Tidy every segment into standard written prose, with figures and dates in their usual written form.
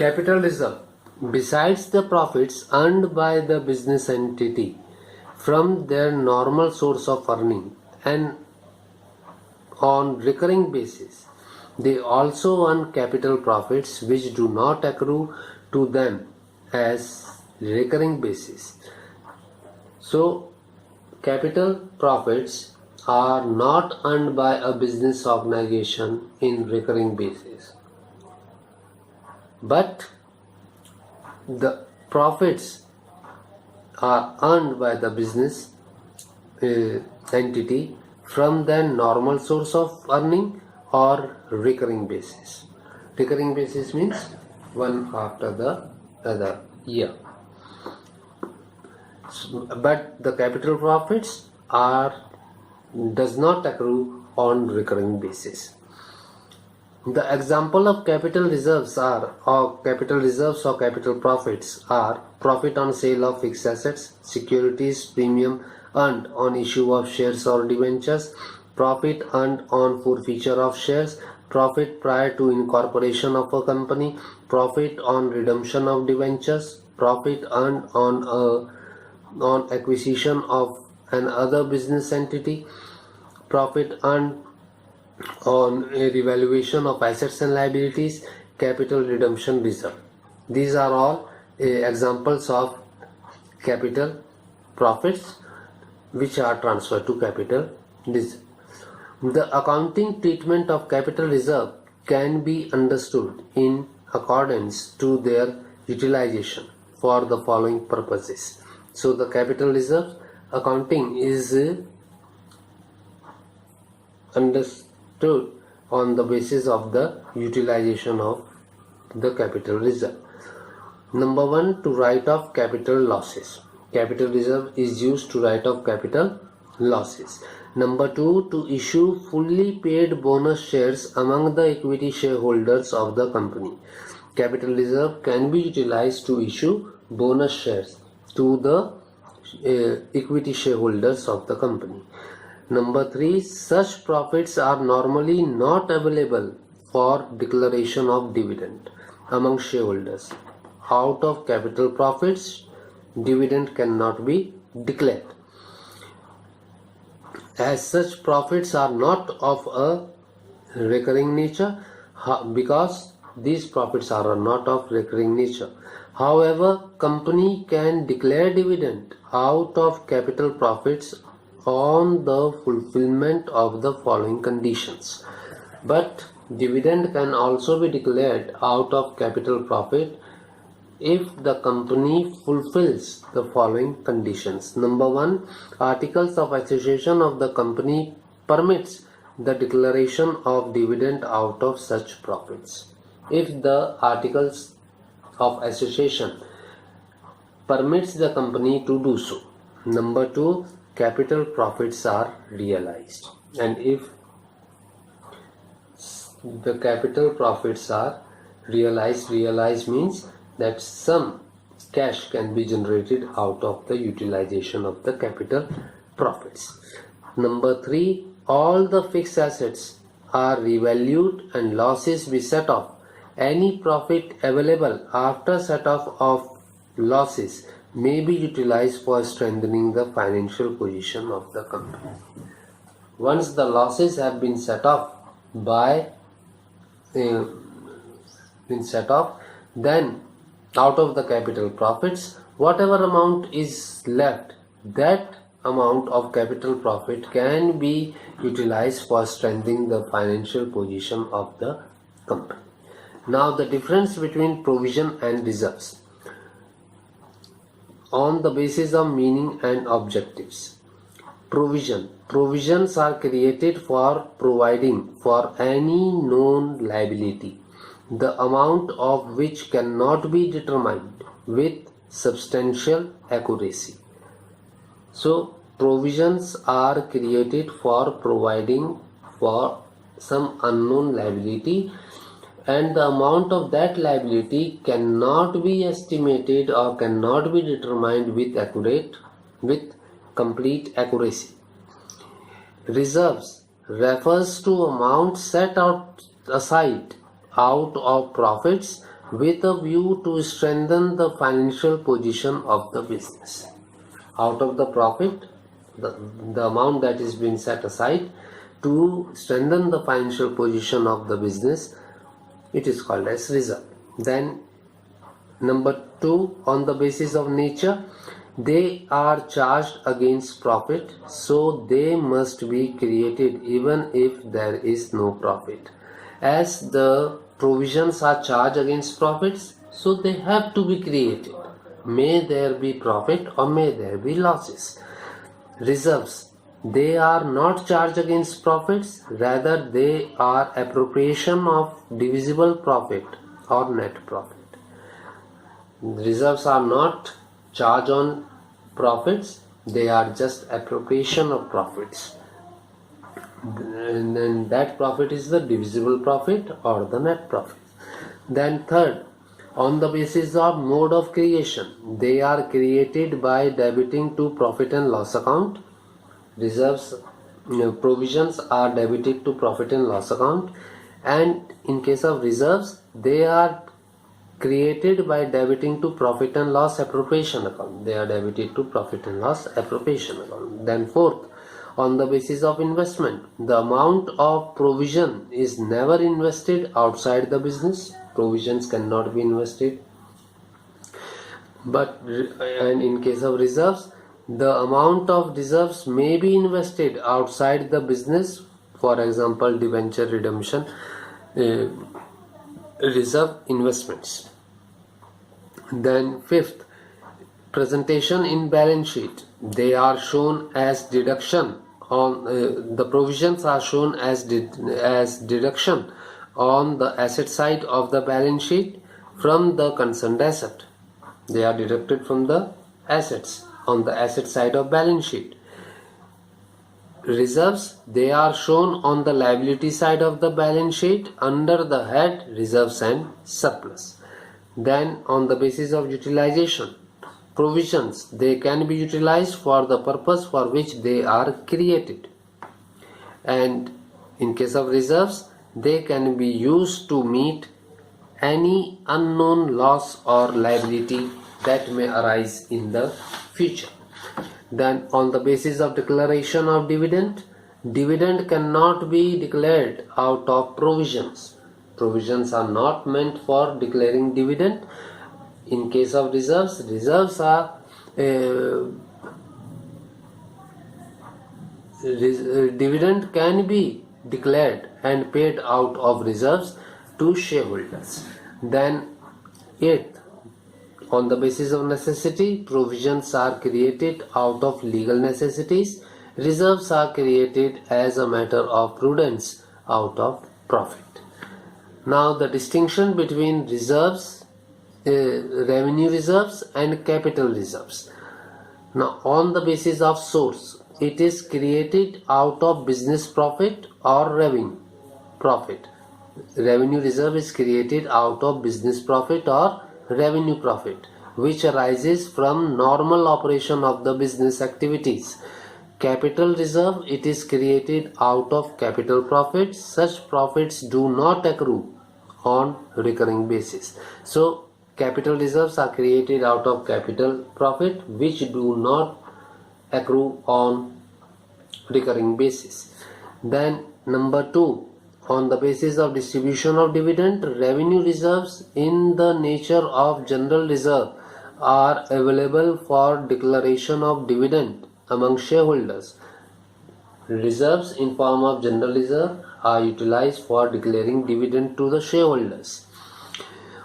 Capital reserve, besides the profits earned by the business entity from their normal source of earning and on recurring basis, they also earn capital profits which do not accrue to them as recurring basis. So, capital profits are not earned by a business organization in recurring basis, but the profits are earned by the business entity from their normal source of earning or recurring basis. Recurring basis means one after the other year. But the capital profits does not accrue on recurring basis. The example of capital reserves or capital profits are profit on sale of fixed assets, securities premium earned on issue of shares or debentures, profit earned on forfeiture of shares, profit prior to incorporation of a company, profit on redemption of debentures, profit earned on acquisition of another business entity, profit earned on a revaluation of assets and liabilities, capital redemption reserve. These are all examples of capital profits which are transferred to capital reserve. The accounting treatment of capital reserve can be understood in accordance to their utilization for the following purposes. So the capital reserve accounting is understood on the basis of the utilization of the capital reserve. Number 1, to write off capital losses. Capital reserve is used to write off capital losses. Number 2, to issue fully paid bonus shares among the equity shareholders of the company. Capital reserve can be utilized to issue bonus shares to the equity shareholders of the company. Number 3, such profits are normally not available for declaration of dividend among shareholders. Out of capital profits, dividend cannot be declared. As such profits are not of a recurring nature, because these profits are not of recurring nature. However, company can declare dividend out of capital profits on the fulfillment of the following conditions. But dividend can also be declared out of capital profit if the company fulfills the following conditions. Number 1, Articles of Association of the company permits the declaration of dividend out of such profits. If the Articles of Association permits the company to do so. Number 2, capital profits are realized, and if the capital profits are realized means that some cash can be generated out of the utilization of the capital profits. Number 3, all the fixed assets are revalued and losses be set off. Any profit available after set off of losses may be utilized for strengthening the financial position of the company. Once the losses have been set off then out of the capital profits, whatever amount is left, that amount of capital profit can be utilized for strengthening the financial position of the company. Now the difference between provision and reserves on the basis of meaning and objectives. Provisions are created for providing for any known liability, the amount of which cannot be determined with substantial accuracy. So provisions are created for providing for some unknown liability, and the amount of that liability cannot be estimated or cannot be determined with complete accuracy. Reserves refers to amount set aside out of profits with a view to strengthen the financial position of the business. Out of the profit, the amount that is being set aside to strengthen the financial position of the business, it is called as reserve. Then number 2, on the basis of nature, they are charged against profit, so they must be created even if there is no profit. As the provisions are charged against profits, so they have to be created. May there be profit or may there be losses. Reserves, they are not charged against profits, rather they are appropriation of divisible profit or net profit. Reserves are not charged on profits, they are just appropriation of profits. And then that profit is the divisible profit or the net profit. Then third, on the basis of mode of creation, they are created by debiting to profit and loss account. Reserves, provisions are debited to profit and loss account, and in case of reserves, they are created by debiting to profit and loss appropriation account. They are debited to profit and loss appropriation account. Then fourth, on the basis of investment, the amount of provision is never invested outside the business. Provisions cannot be invested. And in case of reserves, the amount of reserves may be invested outside the business. For example, debenture redemption, reserve investments. Then fifth, presentation in balance sheet, they are shown as deduction on the provisions are shown as deduction on the asset side of the balance sheet from the concerned asset. They are deducted from the assets on the asset side of balance sheet. Reserves, they are shown on the liability side of the balance sheet under the head reserves and surplus. Then on the basis of utilization, provisions, they can be utilized for the purpose for which they are created. And in case of reserves, they can be used to meet any unknown loss or liability that may arise in the future. Then on the basis of declaration of dividend, dividend cannot be declared out of provisions. Provisions are not meant for declaring dividend. In case of reserves, reserves are dividend can be declared and paid out of reserves to shareholders. Then eighth, on the basis of necessity, provisions are created out of legal necessities. Reserves are created as a matter of prudence out of profit. Now the distinction between reserves, revenue reserves and capital reserves. Now on the basis of source, it is created out of business profit or revenue profit. Revenue reserve is created out of business profit or revenue profit, which arises from normal operation of the business activities. Capital reserve, it is created out of capital profits. Such profits do not accrue on recurring basis. So capital reserves are created out of capital profit which do not accrue on recurring basis. Then number 2, on the basis of distribution of dividend, revenue reserves in the nature of general reserve are available for declaration of dividend among shareholders. Reserves in form of general reserve are utilized for declaring dividend to the shareholders.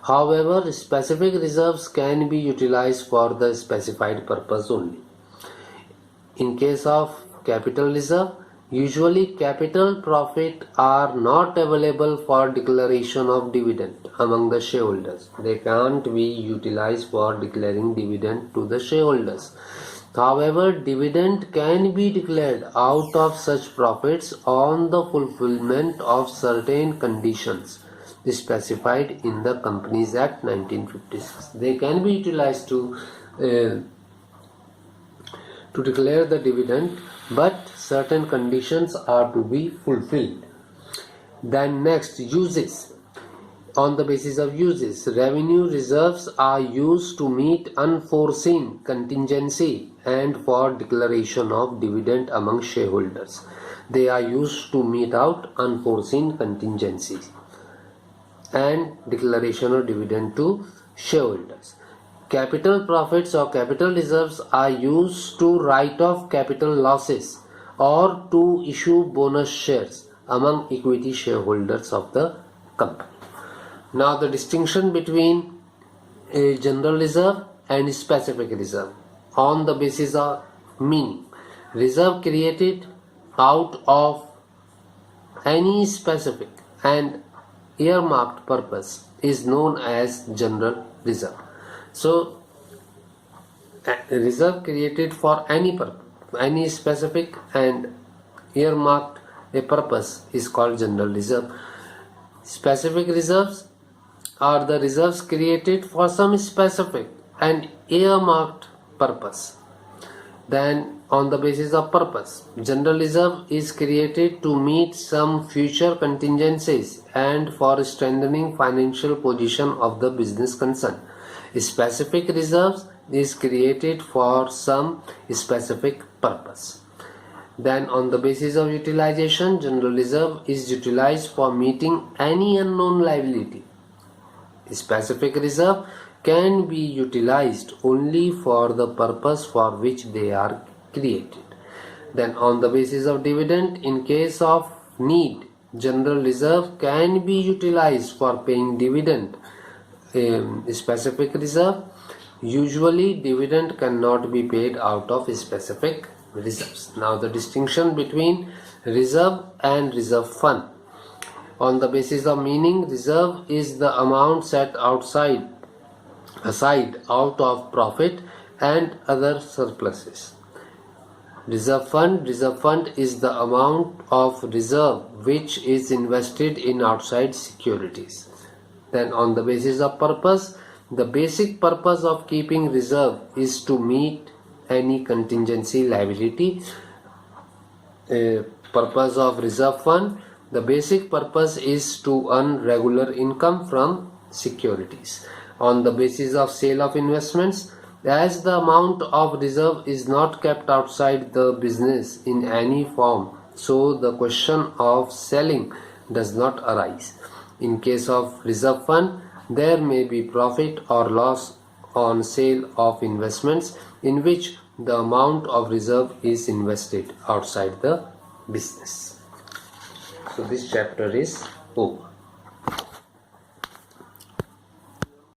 However, specific reserves can be utilized for the specified purpose only. In case of capital reserve, usually capital profit are not available for declaration of dividend among the shareholders. They can't be utilized for declaring dividend to the shareholders. However, dividend can be declared out of such profits on the fulfillment of certain conditions specified in the Companies Act 1956. They can be utilized to declare the dividend, but certain conditions are to be fulfilled. Then next, uses. On the basis of uses, revenue reserves are used to meet unforeseen contingency and for declaration of dividend among shareholders. They are used to meet out unforeseen contingencies and declaration of dividend to shareholders. Capital profits or capital reserves are used to write off capital losses or to issue bonus shares among equity shareholders of the company. Now the distinction between a general reserve and specific reserve on the basis of meaning. Reserve created out of any specific and earmarked purpose is known as general reserve. So a reserve created for any purpose, any specific and earmarked a purpose is called general reserve. Specific reserves are the reserves created for some specific and earmarked purpose. Then on the basis of purpose, general reserve is created to meet some future contingencies and for strengthening financial position of the business concern. Specific reserves is created for some specific purpose. Then on the basis of utilization, general reserve is utilized for meeting any unknown liability. Specific reserve can be utilized only for the purpose for which they are created. Then on the basis of dividend, in case of need, general reserve can be utilized for paying dividend. Specific reserve, usually dividend cannot be paid out of specific reserves. Now the distinction between reserve and reserve fund. On the basis of meaning, reserve is the amount set aside out of profit and other surpluses. Reserve fund is the amount of reserve which is invested in outside securities. Then on the basis of purpose, the basic purpose of keeping reserve is to meet any contingency liability. Purpose of reserve fund, the basic purpose is to earn regular income from securities. On the basis of sale of investments, as the amount of reserve is not kept outside the business in any form, so the question of selling does not arise. In case of reserve fund, there may be profit or loss on sale of investments in which the amount of reserve is invested outside the business. So this chapter is over.